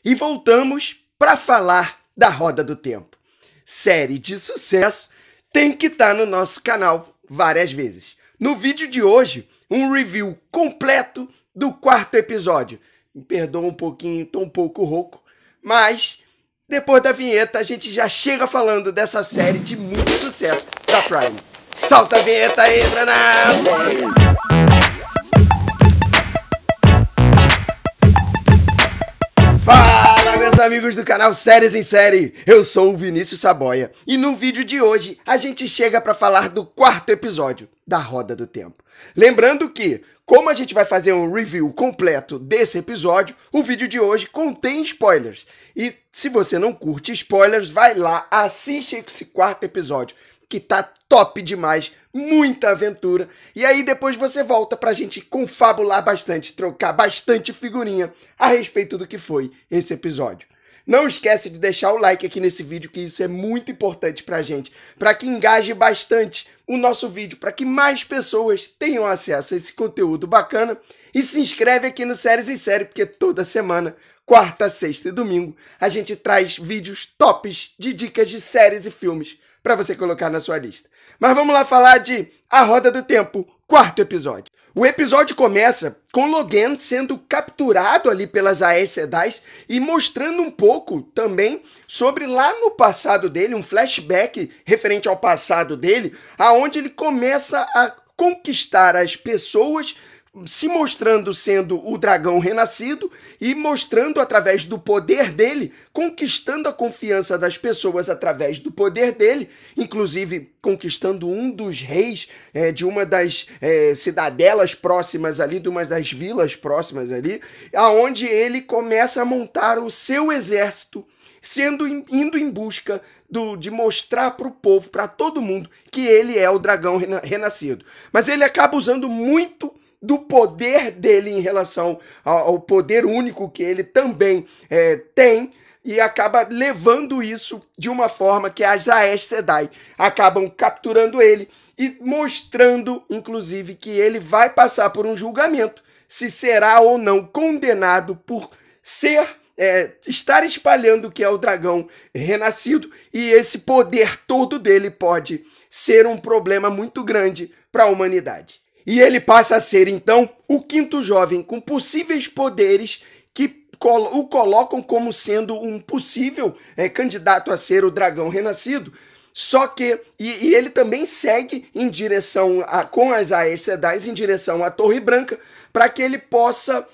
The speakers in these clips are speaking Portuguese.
E voltamos para falar da Roda do Tempo. Série de sucesso, tem que estar no nosso canal várias vezes. No vídeo de hoje, um review completo do 4º episódio. Me perdoa um pouquinho, estou um pouco rouco, mas depois da vinheta a gente já chega falando dessa série de muito sucesso da Prime. Solta a vinheta aí, Brana! Fala, meus amigos do canal Séries em Série, eu sou o Vinícius Saboia e no vídeo de hoje a gente chega para falar do 4º episódio da Roda do Tempo. Lembrando que, como a gente vai fazer um review completo desse episódio, o vídeo de hoje contém spoilers. E se você não curte spoilers, vai lá, assiste esse 4º episódio, que tá top demais, muita aventura. E aí depois você volta pra gente confabular bastante, trocar bastante figurinha a respeito do que foi esse episódio. Não esquece de deixar o like aqui nesse vídeo, que isso é muito importante pra gente, para que engaje bastante o nosso vídeo, para que mais pessoas tenham acesso a esse conteúdo bacana. E se inscreve aqui no Séries em Série, porque toda semana, quarta, sexta e domingo, a gente traz vídeos tops de dicas de séries e filmes para você colocar na sua lista. Mas vamos lá falar de A Roda do Tempo, 4º episódio. O episódio começa com Logan sendo capturado ali pelas Aes Sedai e mostrando um pouco também sobre lá no passado dele, um flashback referente ao passado dele, aonde ele começa a conquistar as pessoas, se mostrando sendo o dragão renascido e mostrando através do poder dele, conquistando a confiança das pessoas através do poder dele, inclusive conquistando um dos reis de uma das cidadelas próximas ali, de uma das vilas próximas ali, aonde ele começa a montar o seu exército, indo em busca de mostrar para o povo, para todo mundo, que ele é o dragão renascido. Mas ele acaba usando muito do poder dele em relação ao poder único que ele também tem, e acaba levando isso de uma forma que as Aes Sedai acabam capturando ele e mostrando, inclusive, que ele vai passar por um julgamento, se será ou não condenado por estar espalhando que é o dragão renascido, e esse poder todo dele pode ser um problema muito grande para a humanidade. E ele passa a ser, então, o 5º jovem com possíveis poderes que o colocam como sendo um possível candidato a ser o dragão renascido. Só que, e ele também segue em direção, com as Aes Sedai, em direção à Torre Branca, para que ele possa,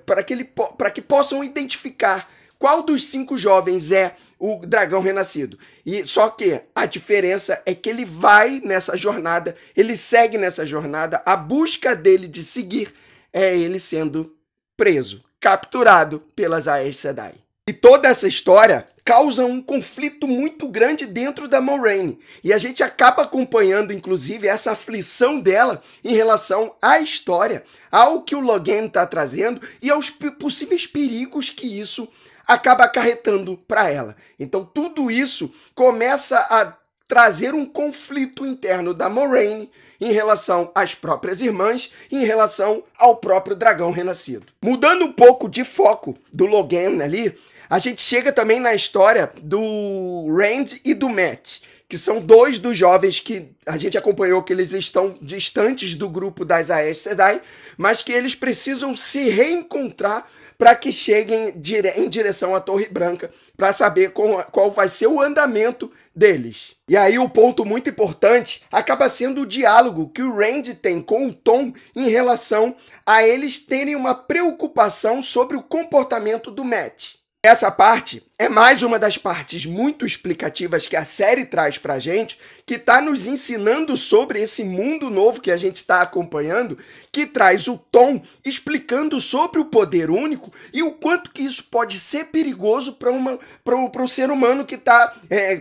para que possam identificar qual dos 5 jovens é o dragão renascido. E só que a diferença é que ele vai nessa jornada, ele segue nessa jornada, a busca dele de seguir é ele sendo preso, capturado pelas Aes Sedai. E toda essa história causa um conflito muito grande dentro da Moiraine, e a gente acaba acompanhando, inclusive, essa aflição dela em relação à história, ao que o Logan está trazendo e aos possíveis perigos que isso acaba acarretando para ela. Então tudo isso começa a trazer um conflito interno da Moiraine em relação às próprias irmãs e em relação ao próprio dragão renascido. Mudando um pouco de foco do Logan ali, a gente chega também na história do Rand e do Mat, que são 2 dos jovens que a gente acompanhou, que eles estão distantes do grupo das Aes Sedai, mas que eles precisam se reencontrar para que cheguem em direção à Torre Branca, para saber qual vai ser o andamento deles. E aí o ponto muito importante acaba sendo o diálogo que o Rand tem com o Tom em relação a eles terem uma preocupação sobre o comportamento do Mat. Essa parte é mais uma das partes muito explicativas que a série traz pra gente, que está nos ensinando sobre esse mundo novo que a gente está acompanhando, que traz o Tom explicando sobre o poder único e o quanto que isso pode ser perigoso para o ser humano que está,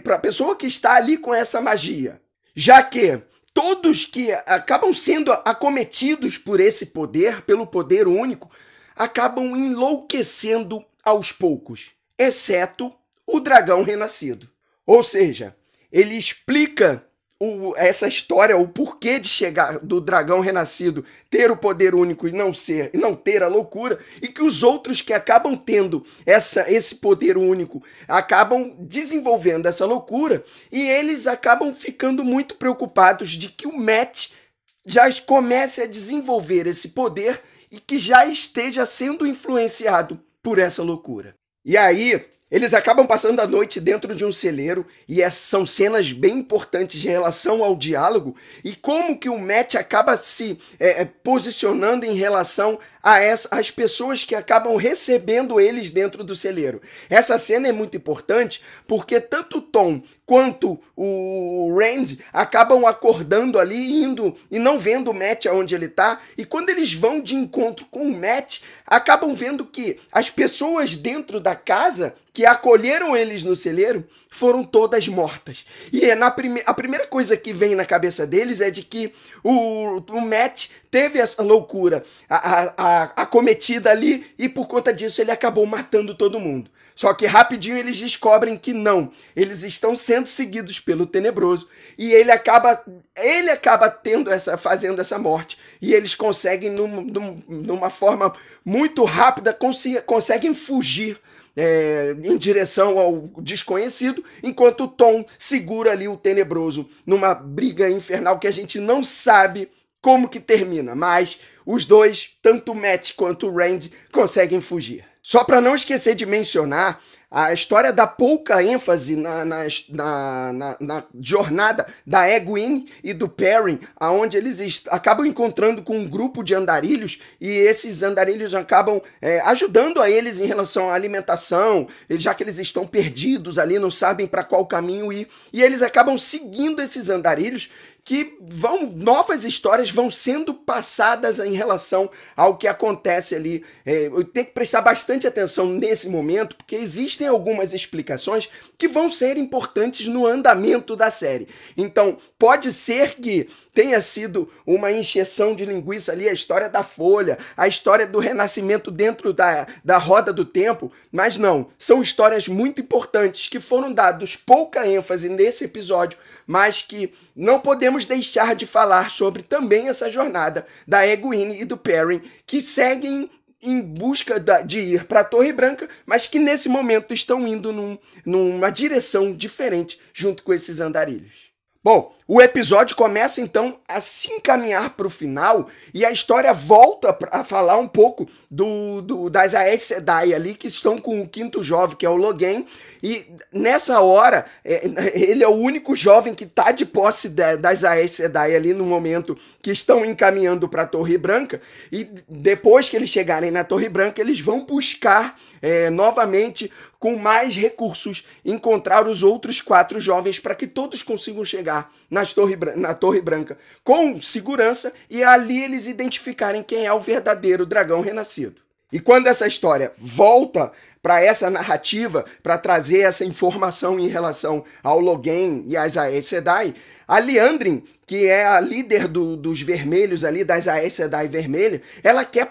para a pessoa que está ali com essa magia. Já que todos que acabam sendo acometidos por esse poder, pelo poder único, acabam enlouquecendo aos poucos, exceto o dragão renascido. Ou seja, ele explica essa história, o porquê de chegar do dragão renascido ter o poder único e não ter a loucura, e que os outros que acabam tendo esse poder único acabam desenvolvendo essa loucura, e eles acabam ficando muito preocupados de que o Matt já comece a desenvolver esse poder e que já esteja sendo influenciado por essa loucura. E aí eles acabam passando a noite dentro de um celeiro, e são cenas bem importantes em relação ao diálogo e como que o Matt acaba se posicionando em relação às pessoas que acabam recebendo eles dentro do celeiro. Essa cena é muito importante porque tanto o Tom quanto o Rand acabam acordando ali, indo e não vendo o Matt aonde ele está, e quando eles vão de encontro com o Matt, acabam vendo que as pessoas dentro da casa que acolheram eles no celeiro foram todas mortas. E a primeira coisa que vem na cabeça deles é de que o Matt teve essa loucura acometida ali, e por conta disso ele acabou matando todo mundo. Só que rapidinho eles descobrem que não, eles estão sendo seguidos pelo Tenebroso, e ele acaba fazendo essa morte, e eles conseguem numa forma muito rápida, conseguem fugir em direção ao desconhecido, enquanto o Tom segura ali o Tenebroso numa briga infernal que a gente não sabe como que termina, mas os dois, tanto o Matt quanto o Rand, conseguem fugir. Só para não esquecer de mencionar, a história dá pouca ênfase na jornada da Egwene e do Perrin, aonde eles acabam encontrando com um grupo de andarilhos, e esses andarilhos acabam ajudando a eles em relação à alimentação, já que eles estão perdidos ali, não sabem para qual caminho ir, e eles acabam seguindo esses andarilhos, que novas histórias vão sendo passadas em relação ao que acontece ali. Eu tenho que prestar bastante atenção nesse momento, porque existem algumas explicações que vão ser importantes no andamento da série. Então, pode ser que tenha sido uma encheção de linguiça ali, a história da Folha, a história do renascimento dentro da roda do tempo, mas não, são histórias muito importantes que foram dados pouca ênfase nesse episódio, mas que não podemos deixar de falar sobre também essa jornada da Egwene e do Perrin, que seguem em busca de ir para a Torre Branca, mas que nesse momento estão indo numa direção diferente junto com esses andarilhos. Bom, o episódio começa então a se encaminhar para o final, e a história volta a falar um pouco das Aes Sedai ali, que estão com o quinto jovem, que é o Logain, e nessa hora ele é o único jovem que está de posse das Aes Sedai ali no momento que estão encaminhando para a Torre Branca, e depois que eles chegarem na Torre Branca, eles vão buscar novamente, com mais recursos, encontrar os outros 4 jovens para que todos consigam chegar na Torre Branca com segurança, e ali eles identificarem quem é o verdadeiro dragão renascido. E quando essa história volta para essa narrativa, para trazer essa informação em relação ao Logain e às Aes Sedai, a Liandrin, que é a líder dos vermelhos ali, das Aes Sedai vermelha, ela quer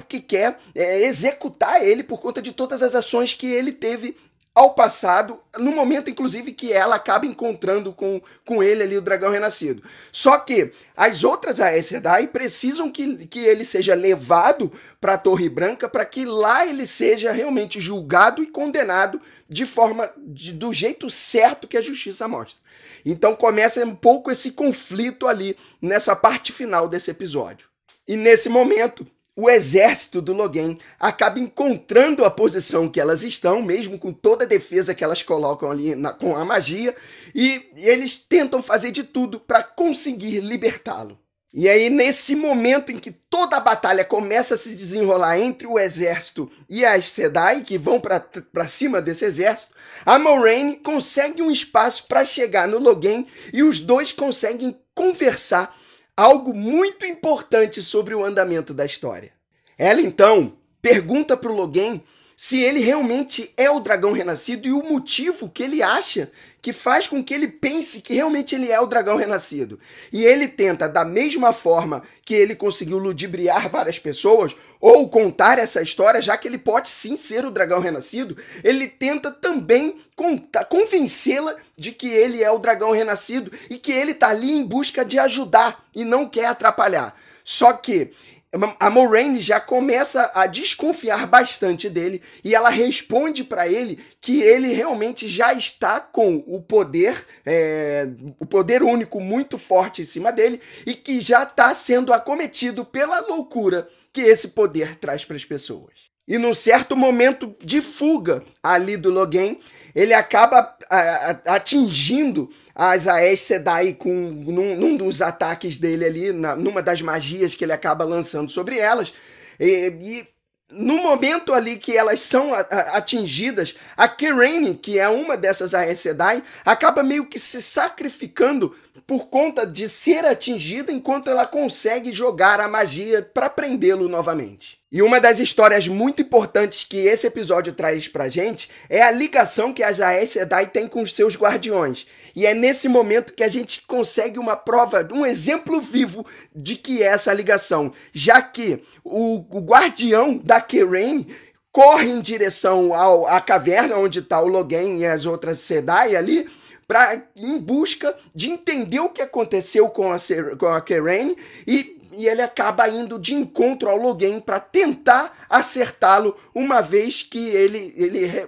executar ele por conta de todas as ações que ele teve ao passado, no momento, inclusive, que ela acaba encontrando com ele ali, o dragão renascido. Só que as outras Aes Sedai precisam que ele seja levado para a Torre Branca, para que lá ele seja realmente julgado e condenado do jeito certo que a justiça mostra. Então começa um pouco esse conflito ali, nessa parte final desse episódio. E nesse momento, o exército do Logain acaba encontrando a posição que elas estão, mesmo com toda a defesa que elas colocam ali com a magia, e eles tentam fazer de tudo para conseguir libertá-lo. E aí, nesse momento em que toda a batalha começa a se desenrolar entre o exército e as Sedai, que vão para cima desse exército, a Moiraine consegue um espaço para chegar no Logain, e os dois conseguem conversar algo muito importante sobre o andamento da história. Ela, então, pergunta para o Logain se ele realmente é o dragão renascido e o motivo que ele acha que faz com que ele pense que realmente ele é o dragão renascido. E ele tenta, da mesma forma que ele conseguiu ludibriar várias pessoas, ou contar essa história, já que ele pode sim ser o dragão renascido, ele tenta também convencê-la de que ele é o dragão renascido e que ele está ali em busca de ajudar e não quer atrapalhar. Só que a Moiraine já começa a desconfiar bastante dele e ela responde para ele que ele realmente já está com o poder único muito forte em cima dele e que já está sendo acometido pela loucura que esse poder traz para as pessoas. E num certo momento de fuga ali do Logain, ele acaba atingindo as Aes Sedai num dos ataques dele ali, numa das magias que ele acaba lançando sobre elas. E no momento ali que elas são atingidas, a Kerain, que é uma dessas Aes Sedai, acaba meio que se sacrificando por conta de ser atingida enquanto ela consegue jogar a magia para prendê-lo novamente. E uma das histórias muito importantes que esse episódio traz pra gente é a ligação que as Aes Sedai tem com os seus guardiões. E é nesse momento que a gente consegue uma prova, um exemplo vivo de que é essa ligação, já que o guardião da Kerain corre em direção à caverna onde está o Logain e as outras Sedai ali, em busca de entender o que aconteceu com a Kerain e ele acaba indo de encontro ao Logain para tentar acertá-lo, uma vez que ele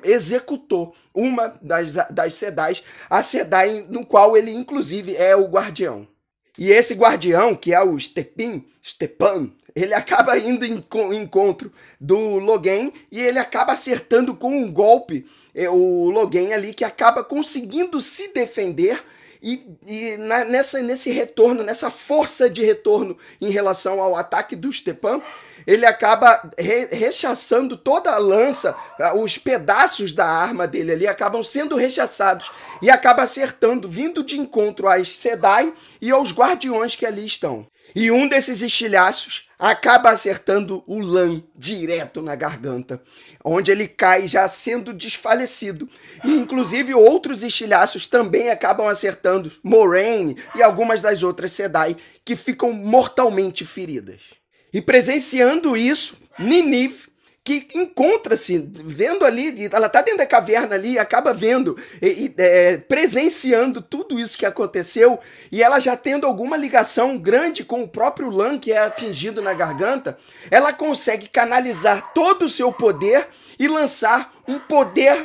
executou uma das Sedais, a Sedai no qual ele inclusive é o guardião. E esse guardião, que é o Stepan, ele acaba indo em encontro do Logain e ele acaba acertando com um golpe o Logain ali, que acaba conseguindo se defender nesse retorno, nessa força de retorno em relação ao ataque do Stepan, ele acaba rechaçando toda a lança, os pedaços da arma dele ali acabam sendo rechaçados e acaba acertando, vindo de encontro às Sedai e aos guardiões que ali estão. E um desses estilhaços acaba acertando o Lan direto na garganta, onde ele cai já sendo desfalecido. E inclusive outros estilhaços também acabam acertando Moiraine e algumas das outras Sedai que ficam mortalmente feridas. E presenciando isso, Nynaeve, que encontra-se, vendo ali, ela está dentro da caverna ali e acaba vendo, presenciando tudo isso que aconteceu, e ela já tendo alguma ligação grande com o próprio Lan, que é atingido na garganta, ela consegue canalizar todo o seu poder e lançar um poder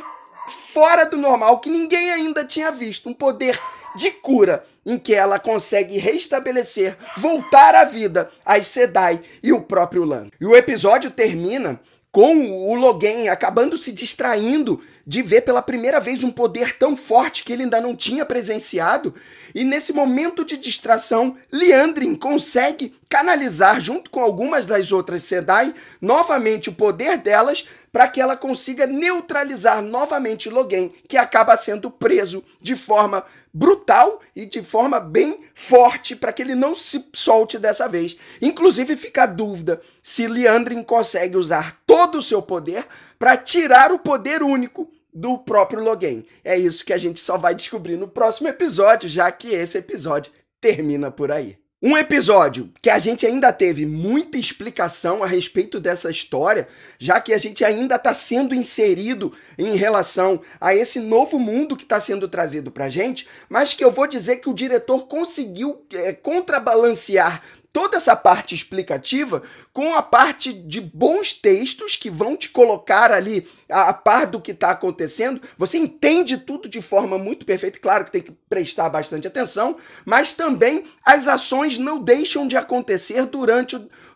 fora do normal, que ninguém ainda tinha visto, um poder de cura, em que ela consegue restabelecer, voltar à vida as Sedai e o próprio Lan. E o episódio termina com o Logain acabando se distraindo de ver pela primeira vez um poder tão forte que ele ainda não tinha presenciado. E nesse momento de distração, Liandrin consegue canalizar, junto com algumas das outras Sedai, novamente o poder delas para que ela consiga neutralizar novamente Logain, que acaba sendo preso de forma brutal e de forma bem forte para que ele não se solte dessa vez. Inclusive fica a dúvida se Liandrin consegue usar todo o seu poder para tirar o poder único do próprio Logain. É isso que a gente só vai descobrir no próximo episódio, já que esse episódio termina por aí. Um episódio que a gente ainda teve muita explicação a respeito dessa história, já que a gente ainda está sendo inserido em relação a esse novo mundo que está sendo trazido para a gente, mas que eu vou dizer que o diretor conseguiu contrabalancear toda essa parte explicativa com a parte de bons textos que vão te colocar ali a par do que está acontecendo. Você entende tudo de forma muito perfeita, claro que tem que prestar bastante atenção, mas também as ações não deixam de acontecer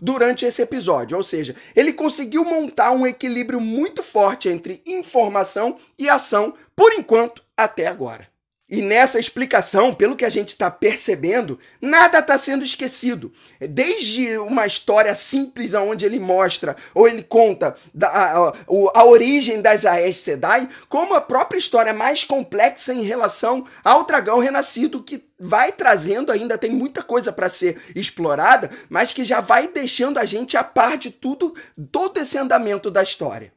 durante esse episódio. Ou seja, ele conseguiu montar um equilíbrio muito forte entre informação e ação, por enquanto, até agora. E nessa explicação, pelo que a gente está percebendo, nada está sendo esquecido. Desde uma história simples onde ele mostra, ou ele conta a origem das Aes Sedai, como a própria história mais complexa em relação ao dragão renascido, que vai trazendo, ainda tem muita coisa para ser explorada, mas que já vai deixando a gente a par de todo esse andamento da história.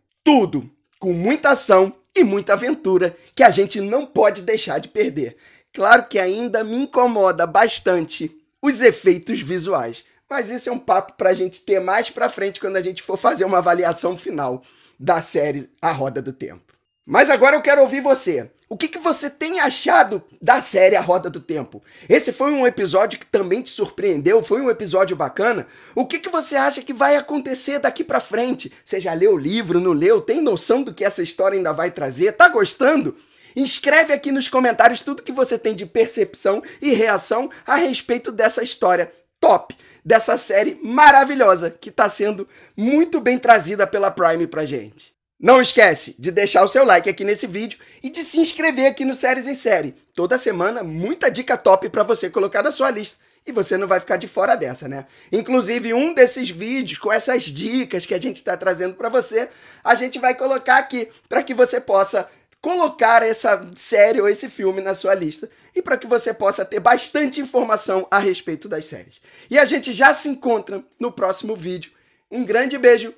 com muita ação e muita aventura que a gente não pode deixar de perder. Claro que ainda me incomoda bastante os efeitos visuais, mas isso é um papo para a gente ter mais para frente quando a gente for fazer uma avaliação final da série A Roda do Tempo. Mas agora eu quero ouvir você. O que você tem achado da série A Roda do Tempo? Esse foi um episódio que também te surpreendeu? Foi um episódio bacana? O que você acha que vai acontecer daqui pra frente? Você já leu o livro, não leu? Tem noção do que essa história ainda vai trazer? Tá gostando? Escreve aqui nos comentários tudo que você tem de percepção e reação a respeito dessa história top, dessa série maravilhosa que tá sendo muito bem trazida pela Prime pra gente. Não esquece de deixar o seu like aqui nesse vídeo e de se inscrever aqui no Séries em Série. Toda semana, muita dica top para você colocar na sua lista e você não vai ficar de fora dessa, né? Inclusive, um desses vídeos com essas dicas que a gente está trazendo para você, a gente vai colocar aqui para que você possa colocar essa série ou esse filme na sua lista e para que você possa ter bastante informação a respeito das séries. E a gente já se encontra no próximo vídeo. Um grande beijo.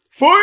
Fui!